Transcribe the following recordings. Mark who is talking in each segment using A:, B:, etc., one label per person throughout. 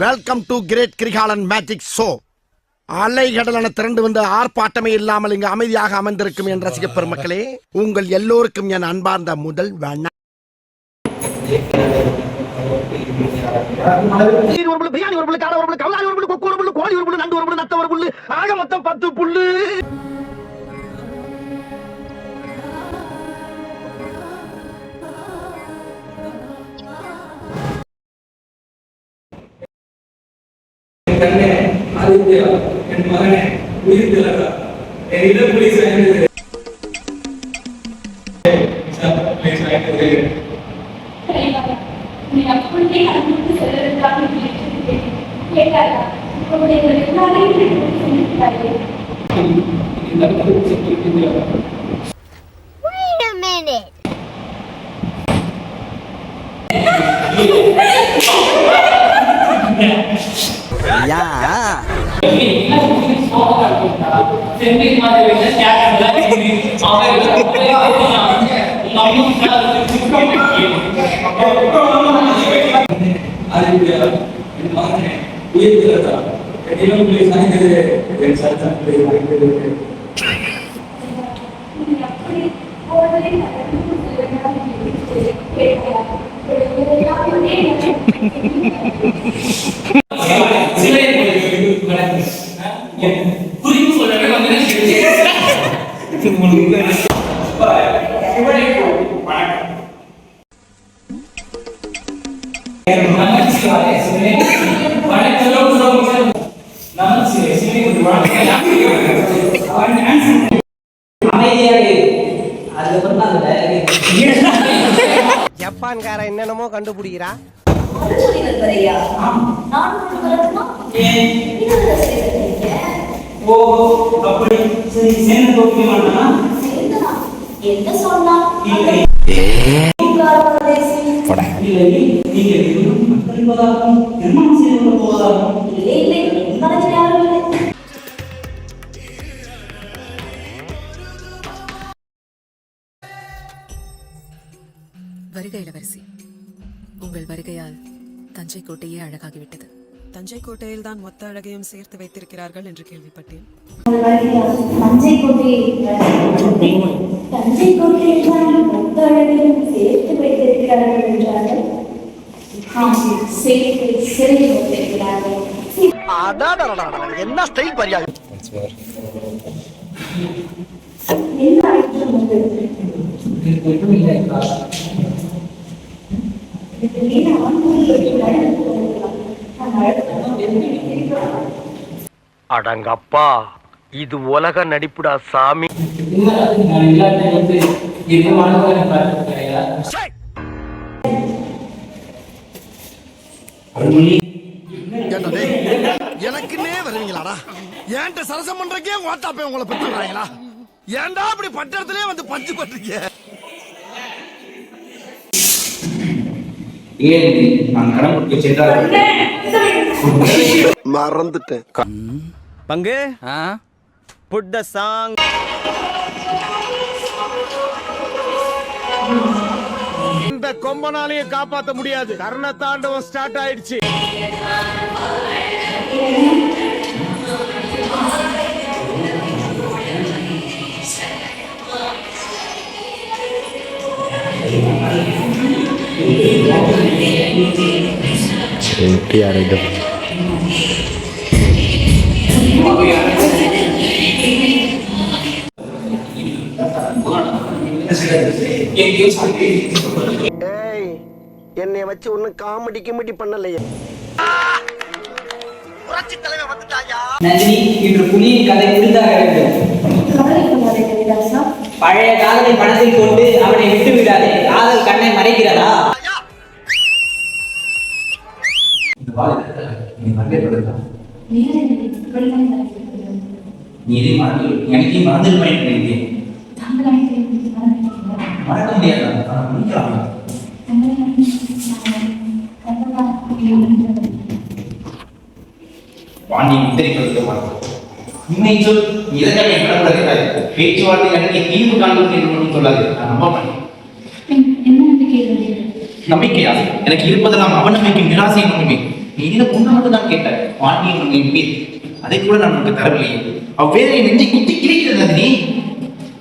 A: Welcome to great Kirikalan magic show. அலைகடலான திரண்டு வந்து ஆர்ப்பாட்டமே இல்லாமல் இங்கு அமைதியாக அமர்ந்திருக்கும் என் ரசிக பெருமக்களே, உங்கள் எல்லோருக்கும் என் அன்பார்ந்த முதல் வணக்கம். மொத்தம் 10 புல்லு.
B: ஆதித்யா என் மகனே உயிர் திலகா என் இளம் போலீஸ்
C: ஜப்பான்கார என்னென்னமோ கண்டுபிடிக்கிறா.
D: வருகை இளவரசி, உங்கள் வருகையால் தஞ்சை கோட்டையே அழகாகிவிட்டது.
E: தஞ்சை கோட்டையில் தான் மொத்த அழகையும் சேர்த்து வைத்திருக்கிறார்கள் என்று கேள்விப்பட்டேன்.
F: தஞ்சை கோட்டையில் தான் மொத்த அழகையும் சேர்த்து வைத்திருக்கிறார்கள் என்றார்கள். சிறையில் வைத்திருக்கிறார்கள்.
A: என்ன ஸ்டைல் பரியாது.
F: என்ன அழைப்பு உங்களுக்கு?
A: அடங்கப்பா, இது உலக நடிப்புடா சாமி. எனக்குன்னே வருவீங்களாடா? ஏன்ட்ட சரசம் பண்றக்கே ஓட்டாப்பே உங்களை பெற்றுறாங்களா? ஏன்டா அப்படி பட்டத்திலே வந்து பஞ்சு பண்றீங்க? மறந்துட்டேன்.
C: பங்கு புட் த சாங். இந்த கொம்பனாலையும் காப்பாற்ற முடியாது. கர்ண தாண்டவம் ஸ்டார்ட் ஆயிடுச்சு.
A: என்னை வச்சு ஒன்னும் காமெடி கிமெடி பண்ணலையே. புரட்சி தலைவர் வந்துட்டாயா?
G: நந்தினி, இன்று புலியின் கதை முடிந்தாக வேண்டும். பழைய காதலை மனதில் கொண்டு அவனை விட்டு விடாதே. காதல் கண்ணை மறைக்கிறதா?
H: எனக்கு மறந்து மறக்க முடியாது. பாண்டி உத்தரிப்பதற்கு உண்மை சொல் இதனை பேச்சுவார்த்தை எனக்கு தீர்வு காண்பது என்று சொல்லாது. நான் நம்ப மாட்டேன். நம்பிக்கையா எனக்கு இருப்பதெல்லாம் அவநம்பிக்கை நிராசை மட்டுமே. நீ இந்த பொண்ணை மட்டும் தான் கேட்ட பாண்டியன் என் பேர் அதை கூட நான் உனக்கு தரவில்லையே அவ்வேதை நெஞ்சை குத்தி கிழிக்கிறது நந்தினி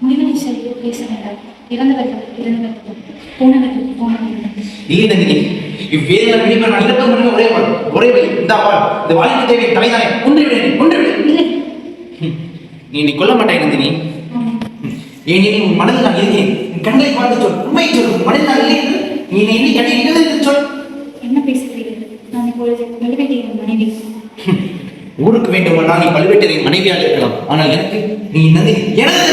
F: முடிவனை சரியாக பேச வேண்டாம். இறந்தவர்கள் போனவர்கள்.
H: இல்லை நந்தினி இவ்வேதில பிடிப்ப நான் இழப்பது மட்டுமே ஒரே வழி இந்த வாழ்க்கை தேவை தலைதானே ஒன்று நீ என்னை கொல்ல மாட்டாய் நந்தினி ஏனெனில் உன் மனதில் நான் இருக்கிறேன் என் கண்களை பார்த்து சொல் உண்மையை சொல் உன் மனதில் நான் இல்லை என்று நீ என்னை எண்ணி கண்ணை இழந்து சொல்
F: என்ன பேசுகிறீர்கள்? நான் இப்பொழுது பழுவேட்டையின் மனைவி.
H: ஊருக்கு வேண்டுமானால் நீ பழுவேட்டரையின் மனைவியாக இருக்கலாம் ஆனால் எனக்கு நீ நந்தினி எனது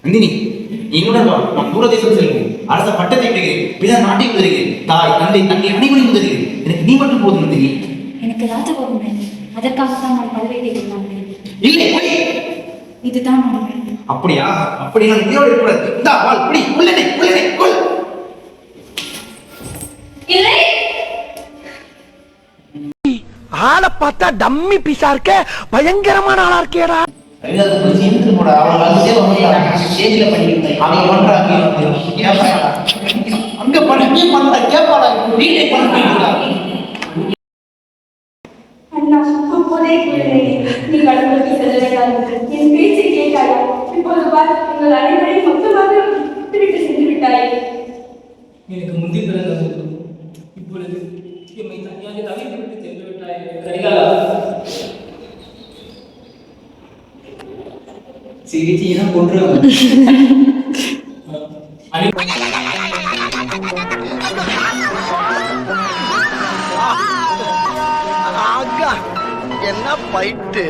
H: நந்தினி என்னுடன் வா நாம் தூரதேசம் செல்வோம் அரச பட்டத்தை விடுகிறேன் பிற நாட்டை உதறுகிறேன் தாய் தந்தை தங்கை அனைவரையும் உதறுகிறேன் எனக்கு நீ மட்டும் போதும் நந்தினி
F: எனக்கு ராஜபோகம் வேண்டும். அதற்காகத்தான் நான் பழுவேட்டையில் வந்தேன்.
H: இல்லை போய்
F: இதுதான் உண்மை.
H: அப்படியா அப்படி நான் உயிரோடு இருக்கக்கூடாது இந்த வாழ் புடி உள்ளனை கொல்
F: இல்லை.
A: ஆளை பார்த்தா டம்மி பீஸா இருக்க, பயங்கரமான ஆளா இருக்கேடா.
F: அண்ணா, அப்போதே கூறினேன், நீ கடவுளுக்கு செல்ல வேண்டாம் என்று. என் பேச்சை கேட்டாயா? இப்போது பார், நீங்கள் அனைவரையும் மொத்தமாக விட்டுவிட்டு சென்று விட்டாயே.
B: எனக்கு முந்தி பிறந்தது இப்பொழுது எம்மை தனியாக தவித்து விட்டு சென்று விட்டாய் கரிகாலா.
G: சிகிச்சையை கொண்டு
A: ஆகா, என்ன பைட்டு.